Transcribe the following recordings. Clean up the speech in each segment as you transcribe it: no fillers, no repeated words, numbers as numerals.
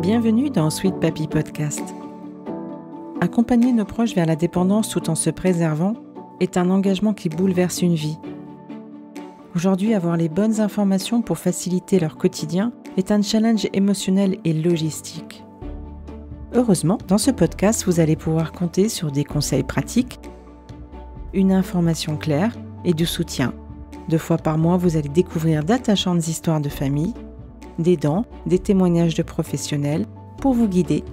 Bienvenue dans Sweet Papy Podcast. Accompagner nos proches vers la dépendance tout en se préservant est un engagement qui bouleverse une vie. Aujourd'hui, avoir les bonnes informations pour faciliter leur quotidien est un challenge émotionnel et logistique. Heureusement, dans ce podcast, vous allez pouvoir compter sur des conseils pratiques, une information claire et du soutien. 2 fois par mois, vous allez découvrir d'attachantes histoires de famille, d'aidants, des témoignages de professionnels pour vous guider.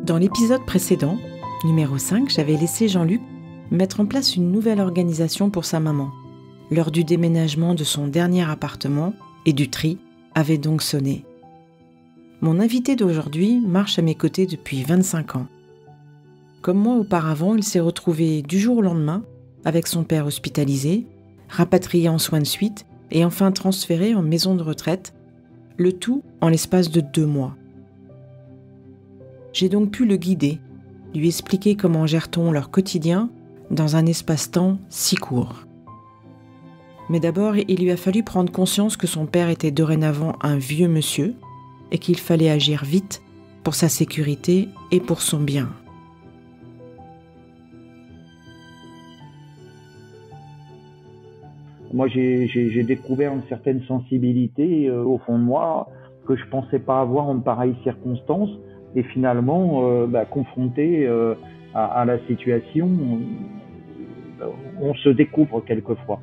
Dans l'épisode précédent, numéro 5, j'avais laissé Jean-Luc mettre en place une nouvelle organisation pour sa maman. L'heure du déménagement de son dernier appartement et du tri avait donc sonné. Mon invité d'aujourd'hui marche à mes côtés depuis 25 ans. Comme moi auparavant, il s'est retrouvé du jour au lendemain avec son père hospitalisé, rapatrié en soins de suite et enfin transféré en maison de retraite, le tout en l'espace de 2 mois. J'ai donc pu le guider, lui expliquer comment gère-t-on leur quotidien dans un espace-temps si court. Mais d'abord, il lui a fallu prendre conscience que son père était dorénavant un vieux monsieur et qu'il fallait agir vite pour sa sécurité et pour son bien. Moi, j'ai découvert une certaine sensibilité au fond de moi que je pensais pas avoir en pareilles circonstances. Et finalement, confronté à la situation, on se découvre quelquefois.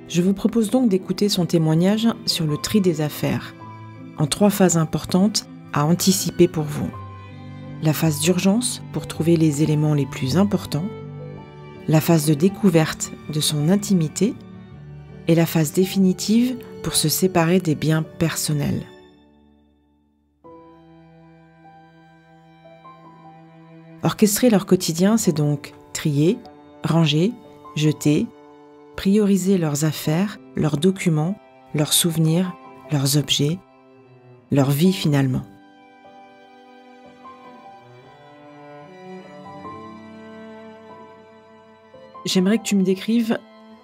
Je vous propose donc d'écouter son témoignage sur le tri des affaires, en 3 phases importantes à anticiper pour vous. La phase d'urgence pour trouver les éléments les plus importants, la phase de découverte de son intimité et la phase définitive pour se séparer des biens personnels. Orchestrer leur quotidien, c'est donc trier, ranger, jeter, prioriser leurs affaires, leurs documents, leurs souvenirs, leurs objets, leur vie finalement. J'aimerais que tu me décrives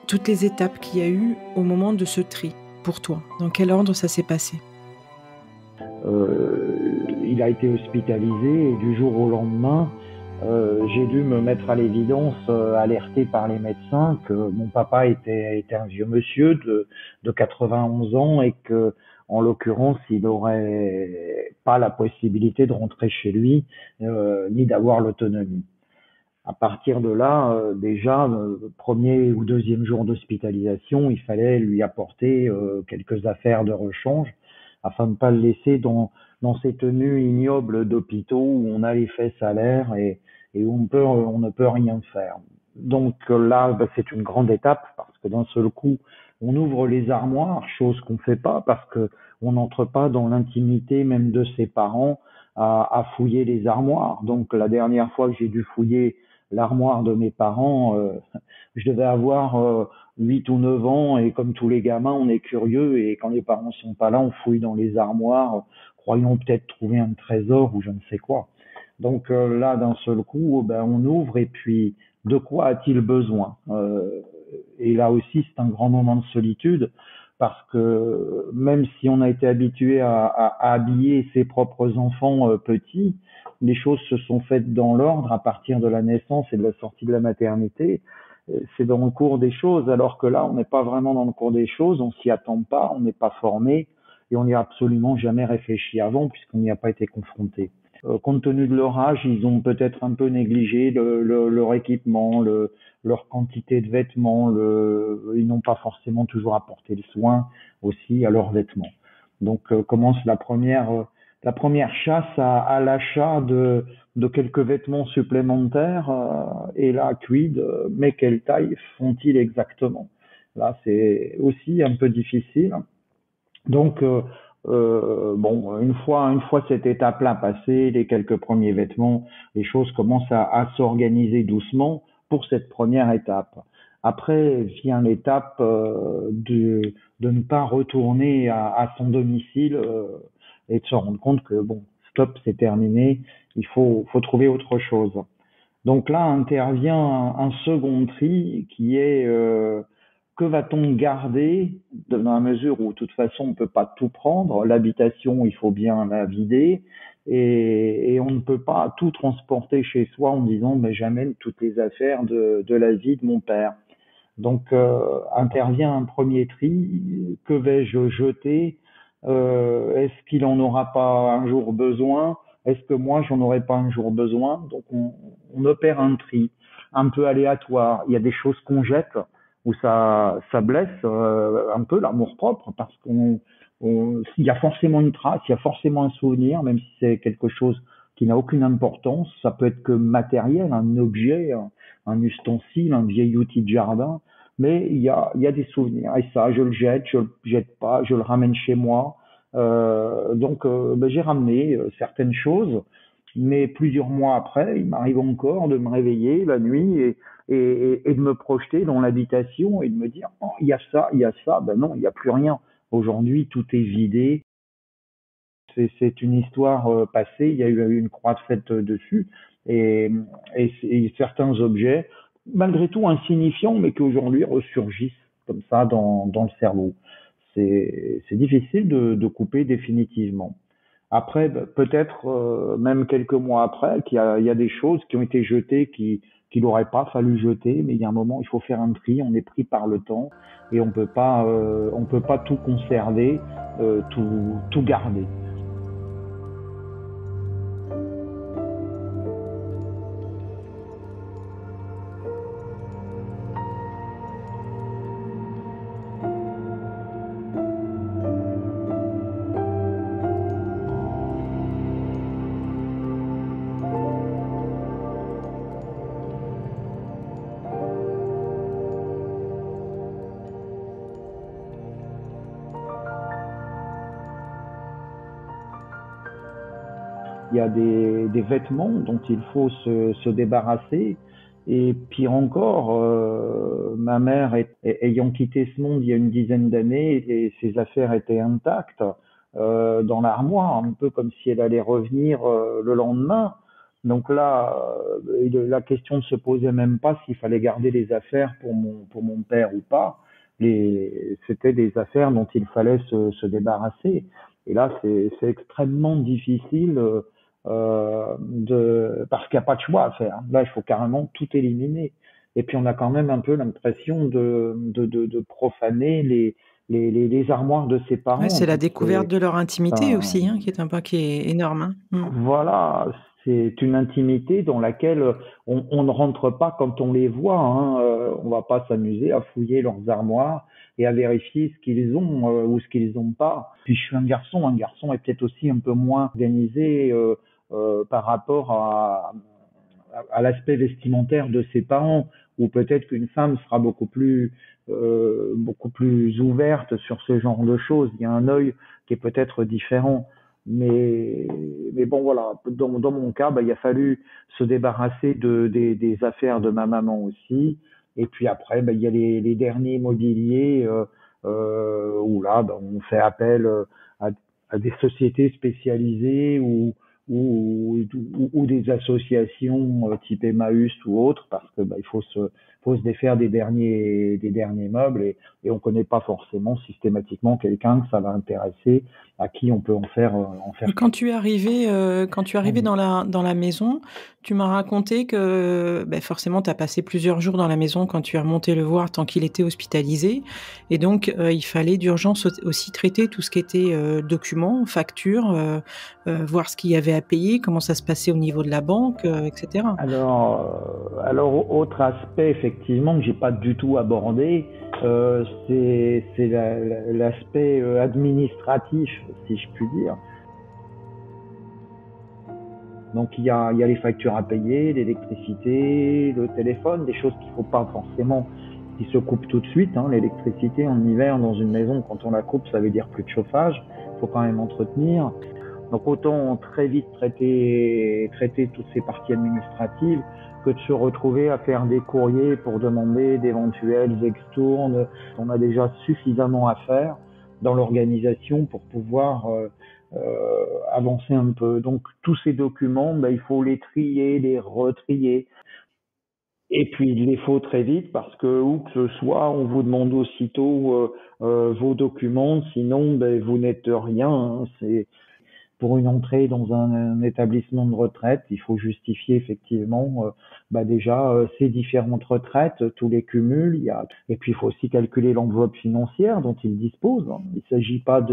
toutes les étapes qu'il y a eu au moment de ce tri, pour toi. Dans quel ordre ça s'est passé ? Il a été hospitalisé et du jour au lendemain, j'ai dû me mettre à l'évidence, alerté par les médecins, que mon papa était un vieux monsieur de 91 ans et que, en l'occurrence, il n'aurait pas la possibilité de rentrer chez lui, ni d'avoir l'autonomie. À partir de là, déjà, premier ou deuxième jour d'hospitalisation, il fallait lui apporter quelques affaires de rechange afin de ne pas le laisser dans ces tenues ignobles d'hôpitaux où on a les fesses à l'air et où on ne peut rien faire. Donc là, c'est une grande étape parce que d'un seul coup, on ouvre les armoires, chose qu'on ne fait pas parce que on n'entre pas dans l'intimité même de ses parents à fouiller les armoires. Donc la dernière fois que j'ai dû fouiller l'armoire de mes parents, je devais avoir 8 ou 9 ans et comme tous les gamins, on est curieux et quand les parents sont pas là, on fouille dans les armoires, croyons peut-être trouver un trésor ou je ne sais quoi. Donc là, d'un seul coup, on ouvre et puis de quoi a-t-il besoin et là aussi, c'est un grand moment de solitude parce que même si on a été habitué à habiller ses propres enfants petits, les choses se sont faites dans l'ordre à partir de la naissance et de la sortie de la maternité. C'est dans le cours des choses, alors que là, on n'est pas vraiment dans le cours des choses, on s'y attend pas, on n'est pas formé et on n'y a absolument jamais réfléchi avant puisqu'on n'y a pas été confronté. Compte tenu de leur âge, ils ont peut-être un peu négligé leur équipement, leur quantité de vêtements, ils n'ont pas forcément toujours apporté le soin aussi à leurs vêtements. Donc commence la première chasse à l'achat de quelques vêtements supplémentaires et là, quid, mais quelle taille font-ils exactement? Là, c'est aussi un peu difficile. Donc, une fois cette étape-là passée, les quelques premiers vêtements, les choses commencent à s'organiser doucement pour cette première étape. Après vient l'étape de ne pas retourner à son domicile et de se rendre compte que bon, stop, c'est terminé, faut trouver autre chose. Donc là intervient un second tri qui est que va-t-on garder dans la mesure où de toute façon on ne peut pas tout prendre. L'habitation, il faut bien la vider et on ne peut pas tout transporter chez soi en disant mais j'amène toutes les affaires de la vie de mon père. Donc intervient un premier tri. Que vais-je jeter? Est-ce qu'il en aura pas un jour besoin? Est-ce que moi j'en aurai pas un jour besoin? Donc on opère un tri un peu aléatoire. Il y a des choses qu'on jette où ça blesse un peu l'amour-propre parce s'il y a forcément une trace, il y a forcément un souvenir, même si c'est quelque chose qui n'a aucune importance. Ça peut être que matériel, un objet, un ustensile, un vieil outil de jardin, mais il y a des souvenirs. Et ça, je le jette, je le jette pas, je le ramène chez moi. J'ai ramené certaines choses, mais plusieurs mois après, il m'arrive encore de me réveiller la nuit et de me projeter dans l'habitation et de me dire oh, il y a ça, il y a ça. Ben non, il n'y a plus rien. Aujourd'hui, tout est vidé. C'est une histoire passée. Il y a eu une croix de fête dessus et certains objets, malgré tout insignifiants, mais qui aujourd'hui ressurgissent comme ça dans le cerveau. C'est difficile de couper définitivement. Après, peut-être même quelques mois après, il y a des choses qui ont été jetées qu'il n'aurait pas fallu jeter, mais il y a un moment, il faut faire un tri. On est pris par le temps et on peut pas tout conserver, tout garder. Il y a des vêtements dont il faut se débarrasser. Et pire encore, ma mère ayant quitté ce monde il y a une dizaine d'années, et ses affaires étaient intactes dans l'armoire, un peu comme si elle allait revenir le lendemain. Donc là, la question ne se posait même pas s'il fallait garder les affaires pour mon père ou pas. C'était des affaires dont il fallait se débarrasser. Et là, c'est extrêmement difficile parce qu'il n'y a pas de choix à faire. Là, il faut carrément tout éliminer. Et puis, on a quand même un peu l'impression de profaner les armoires de ses Ouais, parents. c'est la Donc, découverte de leur intimité un- aussi, hein, qui est un pas qui est énorme, hein. voilà, c'est une intimité dans laquelle on ne rentre pas quand on les voit. Hein. On va pas s'amuser à fouiller leurs armoires et à vérifier ce qu'ils ont ou ce qu'ils n'ont pas. Puis je suis un garçon. Un garçon est peut-être aussi un peu moins organisé par rapport à l'aspect vestimentaire de ses parents, ou peut-être qu'une femme sera beaucoup plus ouverte sur ce genre de choses. Il y a un œil qui est peut-être différent. Mais, mais bon, voilà, dans mon cas, il a fallu se débarrasser des affaires de ma maman aussi. Et puis après, il y a les derniers mobiliers où là, on fait appel à, à des sociétés spécialisées ou des associations type Emmaüs ou autres, parce que faut se défaire des derniers meubles et on connaît pas forcément systématiquement quelqu'un que ça va intéresser, à qui on peut en Et faire quelque quand tu es arrivé chose. dans la maison, tu m'as raconté que, forcément, tu as passé plusieurs jours dans la maison quand tu es remonté le voir tant qu'il était hospitalisé et donc il fallait d'urgence aussi traiter tout ce qui était, documents, factures, voir ce qu'il y avait à payer, comment ça se passait au niveau de la banque, et cetera. Alors, autre aspect effectivement que j'ai pas du tout abordé, c'est l'aspect administratif, si je puis dire. Donc il y a les factures à payer, l'électricité, le téléphone, des choses qu'il faut pas forcément qui se coupent tout de suite. Hein. L'électricité en hiver dans une maison, quand on la coupe, ça veut dire plus de chauffage. Il faut quand même entretenir. Donc autant très vite traiter toutes ces parties administratives que de se retrouver à faire des courriers pour demander d'éventuelles extournes. On a déjà suffisamment à faire dans l'organisation pour pouvoir avancer un peu. Donc tous ces documents, il faut les trier, les retrier. Et puis il les faut très vite parce que où que ce soit, on vous demande aussitôt vos documents, sinon vous n'êtes rien. Hein. C'est pour une entrée dans un établissement de retraite, il faut justifier effectivement déjà ces différentes retraites, tous les cumuls. Et puis il faut aussi calculer l'enveloppe financière dont il dispose. Hein. Il ne s'agit pas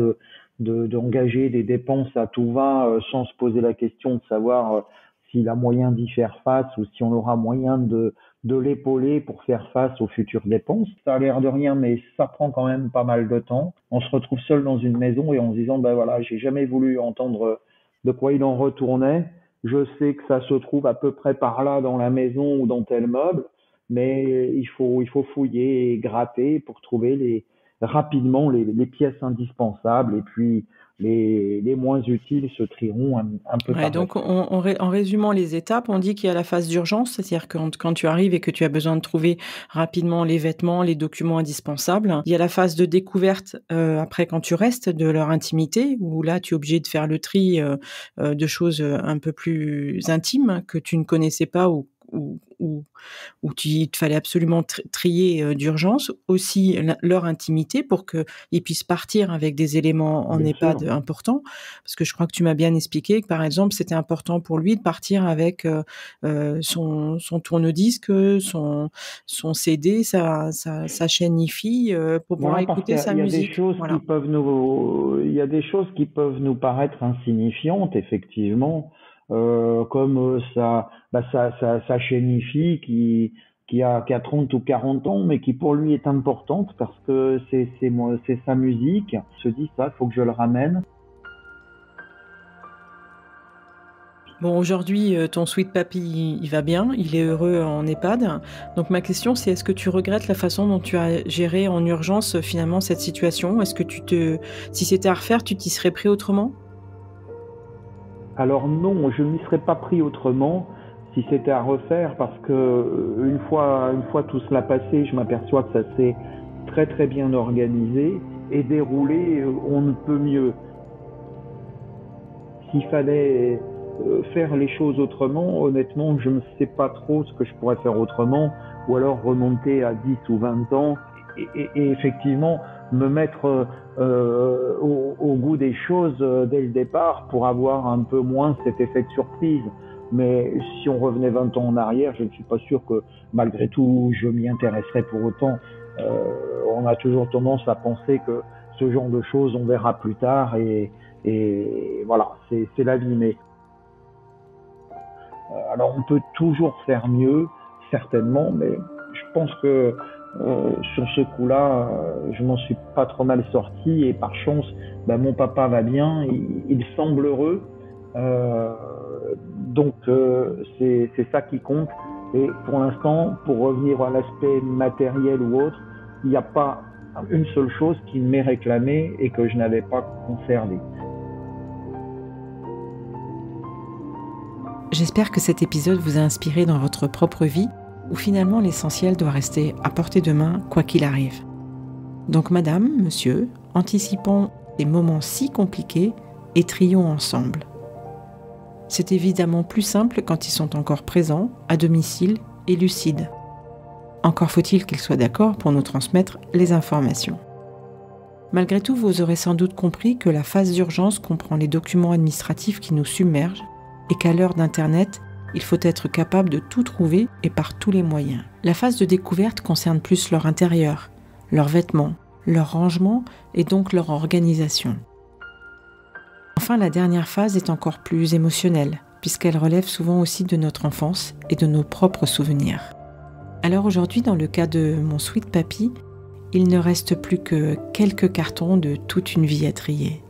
d'engager des dépenses à tout va sans se poser la question de savoir s'il a moyen d'y faire face ou si on aura moyen de l'épauler pour faire face aux futures dépenses. Ça a l'air de rien, mais ça prend quand même pas mal de temps. On se retrouve seul dans une maison et en se disant, voilà, j'ai jamais voulu entendre de quoi il en retournait. Je sais que ça se trouve à peu près par là dans la maison ou dans tel meuble, mais il faut fouiller et gratter pour trouver rapidement les pièces indispensables et puis les moins utiles se trieront un peu par Donc, en résumant les étapes, on dit qu'il y a la phase d'urgence, c'est-à-dire que quand tu arrives et que tu as besoin de trouver rapidement les vêtements, les documents indispensables. Il y a la phase de découverte, après quand tu restes de leur intimité, où là, tu es obligé de faire le tri de choses un peu plus intimes que tu ne connaissais pas ou il te fallait absolument trier d'urgence aussi leur intimité pour qu'ils puissent partir avec des éléments en EHPAD importants. Parce que je crois que tu m'as bien expliqué que, par exemple, c'était important pour lui de partir avec son tourne-disque, son CD, sa chaîne hi-fi pour pouvoir écouter sa musique. Il y a des choses qui peuvent nous paraître insignifiantes, effectivement. Comme sa chaîne hi-fi qui a 30 ou 40 ans, mais qui pour lui est importante parce que c'est sa musique. Il se dit ça, il faut que je le ramène. Bon, aujourd'hui, ton sweet papy, il va bien, il est heureux en EHPAD. Donc ma question, c'est est-ce que tu regrettes la façon dont tu as géré en urgence finalement cette situation ? Est-ce que si c'était à refaire, tu t'y serais pris autrement ? Alors non, je ne m'y serais pas pris autrement si c'était à refaire parce que une fois tout cela passé, je m'aperçois que ça s'est très très bien organisé et déroulé, on ne peut mieux. S'il fallait faire les choses autrement, honnêtement, je ne sais pas trop ce que je pourrais faire autrement ou alors remonter à 10 ou 20 ans et effectivement me mettre au goût des choses dès le départ pour avoir un peu moins cet effet de surprise. Mais si on revenait 20 ans en arrière, je ne suis pas sûr que malgré tout je m'y intéresserais pour autant. On a toujours tendance à penser que ce genre de choses on verra plus tard et voilà, c'est la vie. Mais alors on peut toujours faire mieux, certainement, mais je pense que sur ce coup-là, je m'en suis pas trop mal sorti et par chance, mon papa va bien, il semble heureux, donc c'est ça qui compte. Et pour l'instant, pour revenir à l'aspect matériel ou autre, il n'y a pas une seule chose qui m'est réclamée et que je n'avais pas conservée. J'espère que cet épisode vous a inspiré dans votre propre vie, où finalement l'essentiel doit rester à portée de main, quoi qu'il arrive. Donc madame, monsieur, anticipons des moments si compliqués et trions ensemble. C'est évidemment plus simple quand ils sont encore présents, à domicile et lucides. Encore faut-il qu'ils soient d'accord pour nous transmettre les informations. Malgré tout, vous aurez sans doute compris que la phase d'urgence comprend les documents administratifs qui nous submergent et qu'à l'heure d'Internet, il faut être capable de tout trouver et par tous les moyens. La phase de découverte concerne plus leur intérieur, leurs vêtements, leur rangement et donc leur organisation. Enfin, la dernière phase est encore plus émotionnelle, puisqu'elle relève souvent aussi de notre enfance et de nos propres souvenirs. Alors aujourd'hui, dans le cas de mon sweet papy, il ne reste plus que quelques cartons de toute une vie à trier.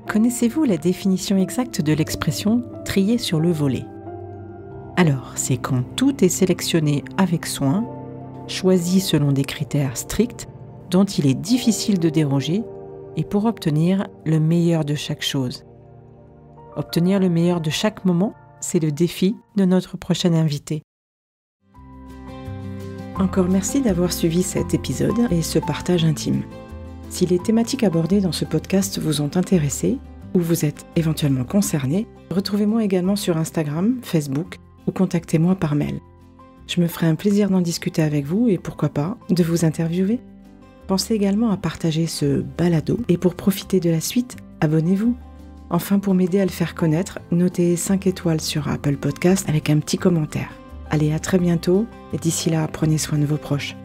Connaissez-vous la définition exacte de l'expression « trier sur le volet » ? Alors, c'est quand tout est sélectionné avec soin, choisi selon des critères stricts, dont il est difficile de déroger, et pour obtenir le meilleur de chaque chose. Obtenir le meilleur de chaque moment, c'est le défi de notre prochaine invitée. Encore merci d'avoir suivi cet épisode et ce partage intime. Si les thématiques abordées dans ce podcast vous ont intéressé ou vous êtes éventuellement concerné, retrouvez-moi également sur Instagram, Facebook ou contactez-moi par mail. Je me ferai un plaisir d'en discuter avec vous et pourquoi pas de vous interviewer. Pensez également à partager ce balado et pour profiter de la suite, abonnez-vous. Enfin, pour m'aider à le faire connaître, notez 5 étoiles sur Apple Podcast avec un petit commentaire. Allez, à très bientôt et d'ici là, prenez soin de vos proches.